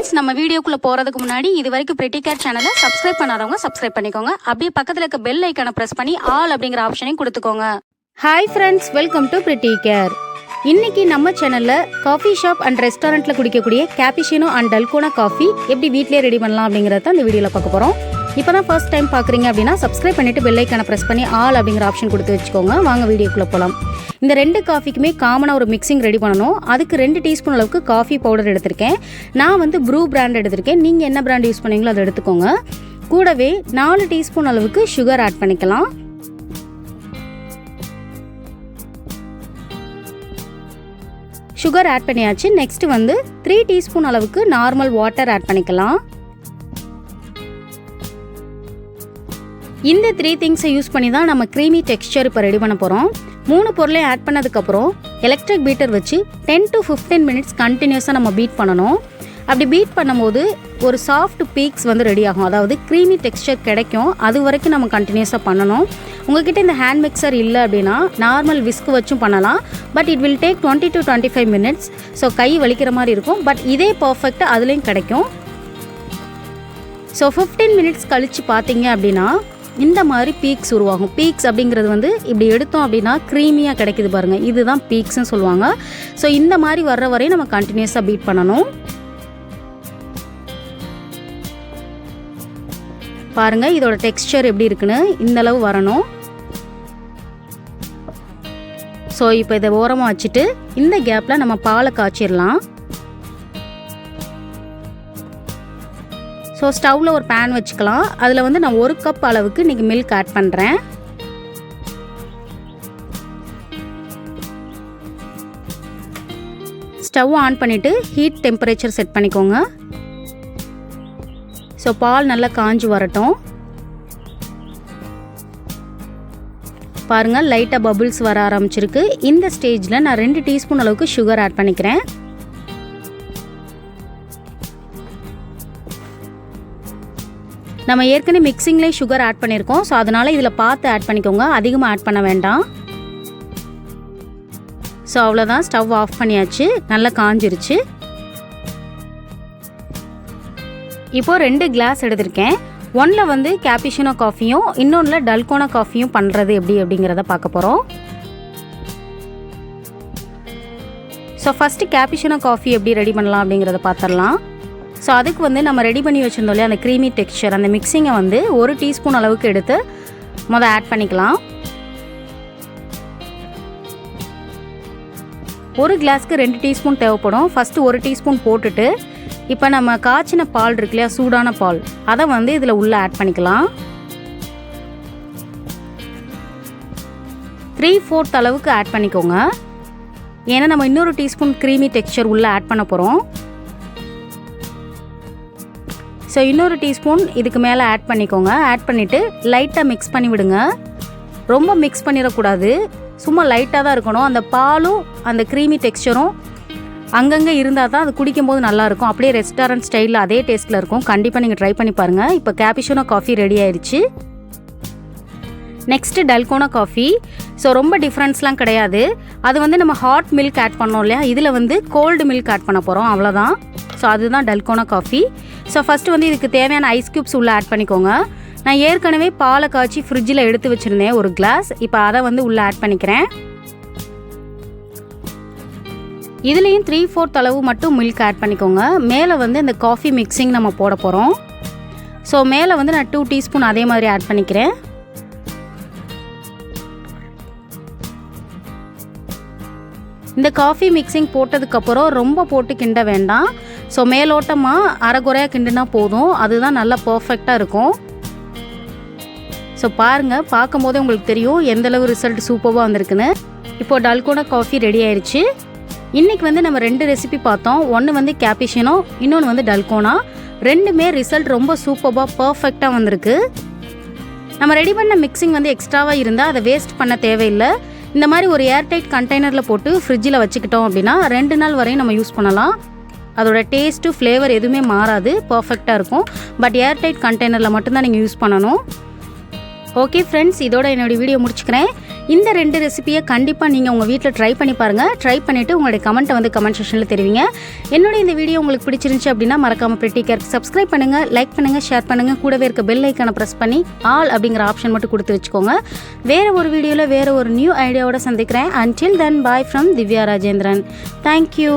Friends, நம்ம வீடியோக்குள்ளே போகிறதுக்கு முன்னாடி இது வரைக்கும் பிரிட்டி கேர் சேனலை சப்ஸ்கிரைப் பண்ணாதவங்க சப்ஸ்கிரைப் பண்ணிக்கோங்க. அப்படியே பக்கத்தில் இருக்க பெல் ஐக்கானை ப்ரெஸ் பண்ணி ஆல் அப்படிங்கிற ஆப்ஷனையும் கொடுத்துக்கோங்க. Hi friends, welcome to pretty care. இன்னைக்கு நம்ம சேனலில் காஃபி ஷாப் அண்ட் ரெஸ்டாரண்ட்டில் குடிக்கக்கூடிய கேப்பிச்சினோ அண்ட் டல்கோனா காஃபி எப்படி வீட்டிலே ரெடி பண்ணலாம் அப்படிங்கிறத இந்த வீடியோவில் பார்க்க போகிறோம். இப்போ தான் ஃபர்ஸ்ட் டைம் பார்க்குறீங்க அப்படின்னா சப்ஸ்கிரைப் பண்ணிவிட்டு பெல் ஐக்கானை ப்ரெஸ் பண்ணி ஆல் அப்படிங்கிற ஆப்ஷன் கொடுத்து வச்சுக்கோங்க. வாங்க வீடியோக்குள்ளே போகலாம். இந்த 2 காஃபிக்குமே காமனாக ஒரு மிக்சிங் ரெடி பண்ணணும். அதுக்கு 2 டீஸ்பூன் அளவுக்கு காஃபி பவுடர் எடுத்திருக்கேன். நான் வந்து ப்ரூ பிராண்ட் எடுத்திருக்கேன். நீங்கள் என்ன பிராண்ட் யூஸ் பண்ணீங்களோ அதை எடுத்துக்கோங்க. கூடவே 4 டீஸ்பூன் அளவுக்கு சுகர் ஆட் பண்ணிக்கலாம். சுகர் ஆட் பண்ணியாச்சு. நெக்ஸ்ட் வந்து 3 டீஸ்பூன் அளவுக்கு நார்மல் வாட்டர் ஆட் பண்ணிக்கலாம். இந்த 3 திங்ஸை யூஸ் பண்ணி தான் நம்ம க்ரீமி டெக்ஸ்சர் இப்போ ரெடி பண்ண போகிறோம். 3 பொருளையும் ஆட் பண்ணதுக்கப்புறம் எலக்ட்ரிக் பீட்டர் வச்சு 10 to 15 மினிட்ஸ் கண்டினியூஸாக நம்ம பீட் பண்ணணும். அப்படி பீட் பண்ணும்போது ஒரு சாஃப்ட் பீக்ஸ் வந்து ரெடி ஆகும். அதாவது க்ரீமி டெக்ஸ்சர் கிடைக்கும். அது வரைக்கும் நம்ம கண்டினியூஸாக பண்ணணும். உங்ககிட்ட இந்த ஹேண்ட் மிக்சர் இல்லை அப்படின்னா நார்மல் விஸ்க் வச்சும் பண்ணலாம். But it will take 20 to 25 minutes. So கை வலிக்கிற மாதிரி இருக்கும். பட் இதே பர்ஃபெக்டாக அதுலேயும் கிடைக்கும். ஸோ 15 மினிட்ஸ் கழித்து பார்த்தீங்க அப்படின்னா இந்த மாதிரி பீக்ஸ் உருவாகும். பீக்ஸ் அப்படிங்கிறது வந்து இப்படி எடுத்தோம் அப்படின்னா க்ரீமியாக கிடைக்குது பாருங்கள். இதுதான் பீக்ஸ்ன்னு சொல்லுவாங்க. ஸோ இந்த மாதிரி வர்ற வரையும் நம்ம கண்டினியூஸாக பீட் பண்ணணும். பாருங்கள் இதோட டெக்ஸ்சர் எப்படி இருக்குன்னு, இந்த அளவு வரணும். ஸோ இப்போ இதை ஓரமாக வச்சுட்டு இந்த கேப்பில் நம்ம பாலை காய்ச்சிடலாம். ஸோ ஸ்டவ்வில் ஒரு பேன் வச்சுக்கலாம். அதில் வந்து நான் 1 கப் அளவுக்கு இன்றைக்கி மில்க் ஆட் பண்ணுறேன். ஸ்டவ் ஆன் பண்ணிவிட்டு ஹீட் டெம்பரேச்சர் செட் பண்ணிக்கோங்க. ஸோ பால் நல்லா காஞ்சி வரட்டும். பாருங்கள் லைட்டாக பபுள்ஸ் வர ஆரம்பிச்சிருக்கு. இந்த ஸ்டேஜில் நான் 2 டீஸ்பூன் அளவுக்கு சுகர் ஆட் பண்ணிக்கிறேன். நம்ம ஏற்கனவே மிக்சிங்லேயே சுகர் ஆட் பண்ணியிருக்கோம். ஸோ அதனால் இதில் பார்த்து ஆட் பண்ணிக்கோங்க. அதிகமாக ஆட் பண்ண வேண்டாம். ஸோ அவ்வளோதான், ஸ்டவ் ஆஃப் பண்ணியாச்சு. நல்லா காஞ்சிருச்சு. இப்போது 2 கிளாஸ் எடுத்திருக்கேன். ஒன்றில் வந்து கேப்பிச்சினோ காஃபியும் இன்னொன்றில் டல்கோனா காஃபியும் பண்ணுறது எப்படி அப்படிங்கிறத பார்க்க போகிறோம். ஸோ ஃபஸ்ட்டு கேப்பிச்சினோ காஃபி எப்படி ரெடி பண்ணலாம் அப்படிங்கிறத பார்த்துடலாம். ஸோ அதுக்கு வந்து நம்ம ரெடி பண்ணி வச்சுருந்தோம் இல்லையா அந்த க்ரீமி டெக்ஸ்சர், அந்த மிக்சிங்கை வந்து 1 டீஸ்பூன் அளவுக்கு எடுத்து ஆட் பண்ணிக்கலாம். 1 கிளாஸ்க்கு 2 டீஸ்பூன் தேவைப்படும். ஃபஸ்ட்டு 1 டீஸ்பூன் போட்டுட்டு இப்போ நம்ம காய்ச்சின பால் இருக்கு இல்லையா, சூடான பால், அதை வந்து இதில் உள்ளே ஆட் பண்ணிக்கலாம். 3/4 அளவுக்கு ஆட் பண்ணிக்கோங்க. ஏன்னா நம்ம இன்னொரு டீஸ்பூன் க்ரீமி டெக்ஸ்சர் உள்ளே ஆட் பண்ண போகிறோம். ஸோ இன்னொரு டீஸ்பூன் இதுக்கு மேலே ஆட் பண்ணிக்கோங்க. ஆட் பண்ணிவிட்டு லைட்டாக மிக்ஸ் பண்ணி விடுங்க. ரொம்ப மிக்ஸ் பண்ணிடக்கூடாது, சும்மா லைட்டாக தான் இருக்கணும். அந்த பாலும் அந்த க்ரீமி டெக்ஸ்சரும் அங்கங்கே இருந்தால் தான் அது குடிக்கும்போது நல்லாயிருக்கும். அப்படியே ரெஸ்டாரண்ட் ஸ்டைலில் அதே டேஸ்ட்டில் இருக்கும். கண்டிப்பாக நீங்கள் ட்ரை பண்ணி பாருங்கள். இப்போ கேப்பிச்சினோ காஃபி ரெடி ஆயிடுச்சு. Next dalgona coffee. ஸோ ரொம்ப டிஃப்ரென்ஸ்லாம் கிடையாது. அது வந்து நம்ம ஹாட் மில்க் ஆட் பண்ணோம் இல்லையா, இதில் வந்து கோல்டு மில்க் ஆட் பண்ண போகிறோம், அவ்வளோதான். ஸோ அதுதான் டல்கோனா காஃபி. ஸோ ஃபஸ்ட்டு வந்து இதுக்கு தேவையான ஐஸ் க்யூப்ஸ் உள்ளே ஆட் பண்ணிக்கோங்க. நான் ஏற்கனவே பாலை காய்ச்சி ஃப்ரிட்ஜில் எடுத்து வச்சுருந்தேன் 1 கிளாஸ். இப்போ அதை வந்து உள்ளே ஆட் பண்ணிக்கிறேன். இதுலேயும் 3/4 அளவு மட்டும் மில்க் ஆட் பண்ணிக்கோங்க. மேலே வந்து இந்த காஃபி மிக்சிங் நம்ம போட போகிறோம். ஸோ மேலே வந்து நான் 2 டீஸ்பூன் அதே மாதிரி ஆட் பண்ணிக்கிறேன். இந்த காஃபி மிக்சிங் போட்டதுக்கப்புறம் ரொம்ப போட்டு கிண்ட வேண்டாம். ஸோ மேலோட்டமாக அரைகுறையாக கிண்டுனா போதும். அதுதான் நல்லா பர்ஃபெக்டாக இருக்கும். ஸோ பாருங்கள், பார்க்கும்போதே உங்களுக்கு தெரியும் எந்தளவு ரிசல்ட் சூப்பராக வந்திருக்குன்னு. இப்போது டல்கோனா காஃபி ரெடி ஆயிடுச்சு. இன்றைக்கி வந்து நம்ம 2 ரெசிபி பார்த்தோம். ஒன்று வந்து கேப்பிச்சினோ, இன்னொன்று வந்து டல்கோனா. 2மே ரிசல்ட் ரொம்ப சூப்பராக பர்ஃபெக்டாக வந்திருக்கு. நம்ம ரெடி பண்ண மிக்சிங் வந்து எக்ஸ்ட்ராவாக இருந்தால் அதை வேஸ்ட் பண்ண தேவையில்லை. இந்த மாதிரி ஒரு ஏர்டைட் கண்டெய்னரில் போட்டு ஃப்ரிட்ஜில் வச்சுக்கிட்டோம் அப்படின்னா 2 நாள் வரையும் நம்ம யூஸ் பண்ணலாம். அதோட டேஸ்ட்டு ஃப்ளேவர் எதுவுமே மாறாது, பர்ஃபெக்டாக இருக்கும். பட் ஏர்டைட் கண்டெய்னரில் மட்டும்தான் நீங்கள் யூஸ் பண்ணணும். ஓகே ஃப்ரெண்ட்ஸ், இதோட என்னோடய வீடியோ முடிச்சுக்கிறேன். இந்த 2 ரெசிபியை கண்டிப்பாக நீங்கள் உங்கள் வீட்டில் ட்ரை பண்ணி பாருங்கள். ட்ரை பண்ணிவிட்டு உங்களுடைய கமெண்ட்டை வந்து கமெண்ட் செக்ஷனில் தெரிவிங்க. என்னோட இந்த வீடியோ உங்களுக்கு பிடிச்சிருந்துச்சு அப்படின்னா மறக்காமல் பிரிட்டி கேருக்கு சப்ஸ்கிரைப் பண்ணுங்கள், லைக் பண்ணுங்கள், ஷேர் பண்ணுங்கள். கூடவே இருக்க பெல் ஐக்கானை ப்ரெஸ் பண்ணி ஆல் அப்படிங்கிற ஆப்ஷன் மட்டும் கொடுத்து வச்சுக்கோங்க. வேறு ஒரு வீடியோவில் வேறு ஒரு நியூ ஐடியாவோட சந்திக்கிறேன். Until then, bye from Divya Rajendran. Thank you.